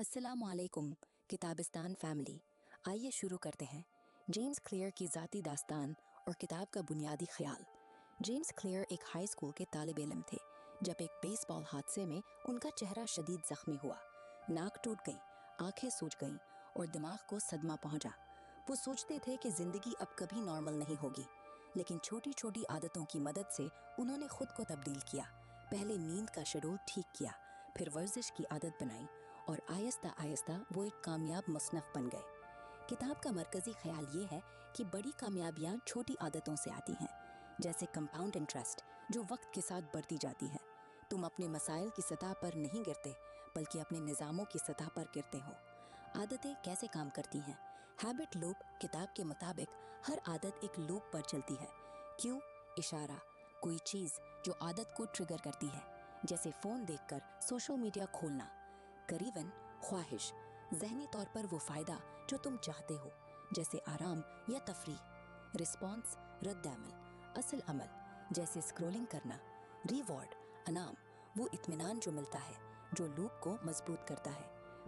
अस्सलाम वालेकुम किताबिस्तान फैमिली। आइए शुरू करते हैं जेम्स क्लियर की ज़ाती दास्तान और किताब का बुनियादी ख्याल। जेम्स क्लियर एक हाई स्कूल के तालिब इल्म थे जब एक बेसबॉल हादसे में उनका चेहरा शदीद जख्मी हुआ, नाक टूट गई, आंखें सूज गईं और दिमाग को सदमा पहुंचा। वो सोचते थे कि ज़िंदगी अब कभी नॉर्मल नहीं होगी, लेकिन छोटी छोटी आदतों की मदद से उन्होंने खुद को तब्दील किया। पहले नींद का शेड्यूल ठीक किया, फिर वर्जिश की आदत बनाई और आहिस्ता आहिस्ता वो एक कामयाब मुसन्नफ़ बन गए। किताब का मरकज़ी ख्याल ये है कि बड़ी कामयाबियाँ छोटी आदतों से आती हैं, जैसे कंपाउंड इंटरेस्ट जो वक्त के साथ बढ़ती जाती है। तुम अपने मसाइल की सतह पर नहीं गिरते, बल्कि अपने निज़ामों की सतह पर गिरते हो। आदतें कैसे काम करती हैं? हैबिट लूप किताब के मुताबिक हर आदत एक लूप पर चलती है। क्यों? इशारा, कोई चीज़ जो आदत को ट्रिगर करती है, जैसे फ़ोन देखकर सोशल मीडिया खोलना। करीबन ख्वाहिश, ज़हनी तौर पर वो फ़ायदा जो तुम चाहते हो, जैसे आराम या तफरीह। रिस्पॉन्स, रद्द-ए-अमल, असल अमल, जैसे स्क्रॉलिंग करना। रिवॉर्ड, अनाम, वो इत्मीनान जो मिलता है, जो लूप को मजबूत करता है।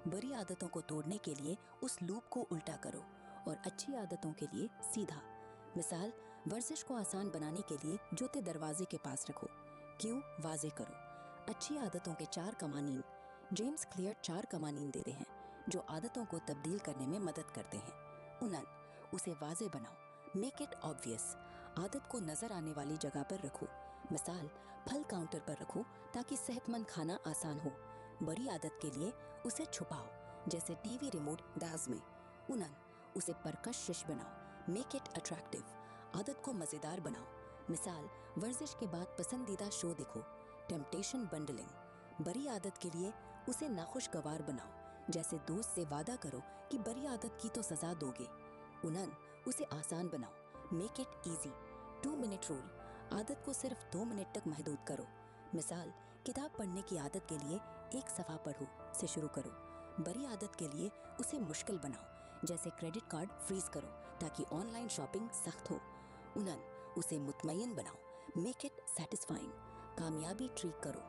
बुरी आदतों को तोड़ने के लिए उस लूप को उल्टा करो और अच्छी आदतों के लिए सीधा। मिसाल, वर्जिश को आसान बनाने के लिए जूते दरवाजे के पास रखो। क्यों? वाज़े करो। अच्छी आदतों के 4 कवानीन। जेम्स क्लियर 4 कवानीन देते हैं जो आदतों को तब्दील करने में मदद करते हैं। उनन, उसे वाज़े बनाओ, मेक इट ऑब्वियस। आदत को नज़र आने वाली जगह पर रखो। मिसाल, फल काउंटर पर रखो ताकि सेहतमंद खाना आसान हो। बड़ी आदत के लिए उसे छुपाओ, जैसे टीवी रिमोट दाज में। उनन, उसे परकशिश बनाओ, मेक इट अट्रैक्टिव। आदत को मज़ेदार बनाओ। मिसाल, वर्जिश के बाद पसंदीदा शो देखो। Temptation bundling. बड़ी आदत के लिए उसे नाखुशगवार बनाओ, जैसे दोस्त से वादा करो कि बड़ी आदत की तो सज़ा दोगे। उनन, उसे आसान बनाओ, make it easy. 2 minute rule. आदत को सिर्फ 2 मिनट तक महदूद करो। मिसाल, किताब पढ़ने की आदत के लिए 1 सफ़ा पढ़ो से शुरू करो। बड़ी आदत के लिए उसे मुश्किल बनाओ, जैसे क्रेडिट कार्ड फ्रीज करो ताकि ऑनलाइन शॉपिंग सख्त हो। उनन, उसे मुतमईन बनाओ, मेक इट सेटिस्फाइंग। कामयाबी ट्रीक करो।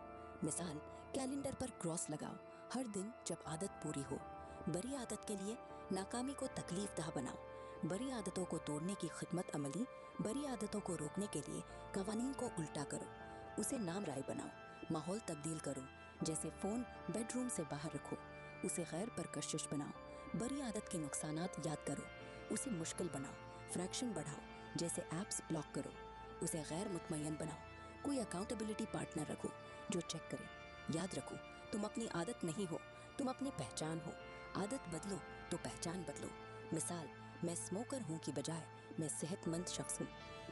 मिसाल, कैलेंडर पर क्रॉस लगाओ हर दिन जब आदत पूरी हो। बड़ी आदत के लिए नाकामी को तकलीफ दह बनाओ। बड़ी आदतों को तोड़ने की खिदमत अमली। बड़ी आदतों को रोकने के लिए कवानीन को उल्टा करो। उसे नाम राय बनाओ, माहौल तब्दील करो, जैसे फ़ोन बेडरूम से बाहर रखो। उसे गैर परकशिश बनाओ। बड़ी आदत के नुकसानात याद करो। उसे मुश्किल बनाओ, फ्रैक्शन बढ़ाओ, जैसे ऐप्स ब्लॉक करो। उसे गैर मुतमईन बनाओ। कोई अकाउंटेबिलिटी पार्टनर रखो जो चेक करे। याद रखो, तुम अपनी आदत नहीं हो, तुम अपनी पहचान हो। आदत बदलो तो पहचान बदलो। मिसाल, मैं स्मोकर हूँ की बजाय मैं सेहतमंद शख्स हूँ।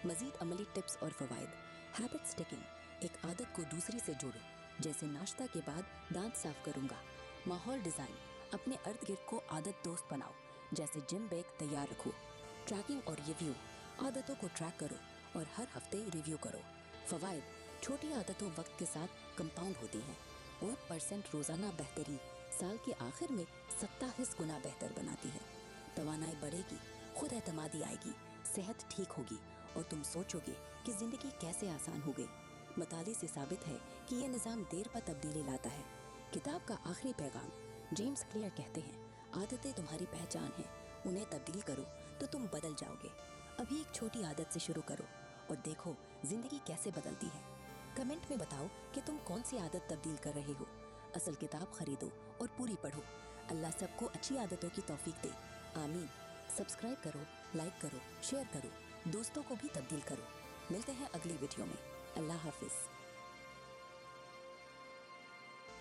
मज़ीद अमली टिप्स और फ़वाइद। हैबिट स्टिकिंग, एक आदत को दूसरी से जोड़ो, जैसे नाश्ता के बाद दांत साफ करूँगा। माहौल डिज़ाइन, अपने अर्द गिर्द को आदत दोस्त बनाओ, जैसे जिम बैग तैयार रखो। ट्रैकिंग और रिव्यू, आदतों को ट्रैक करो और हर हफ्ते रिव्यू करो। फ़वाइद, छोटी आदतों वक्त के साथ कंपाउंड होती हैं। 1% रोज़ाना बेहतरी साल के आखिर में 27 गुना बेहतर बनाती है। तवानाई बढ़ेगी, खुद एतमादी आएगी, सेहत ठीक होगी और तुम सोचोगे कि ज़िंदगी कैसे आसान हो गई। मताले से साबित है कि ये निज़ाम देर पर तब्दीली लाता है। किताब का आखिरी पैगाम, जेम्स क्लियर कहते हैं, आदतें तुम्हारी पहचान हैं, उन्हें तब्दील करो तो तुम बदल जाओगे। अभी एक छोटी आदत से शुरू करो और देखो ज़िंदगी कैसे बदलती है। कमेंट में बताओ कि तुम कौन सी आदत तब्दील कर रहे हो। असल किताब खरीदो और पूरी पढ़ो। अल्लाह सबको अच्छी आदतों की तौफीक दे, आमीन। सब्सक्राइब करो, लाइक करो, शेयर करो, दोस्तों को भी तब्दील करो। मिलते हैं अगली वीडियो में। अल्लाह हाफिज़।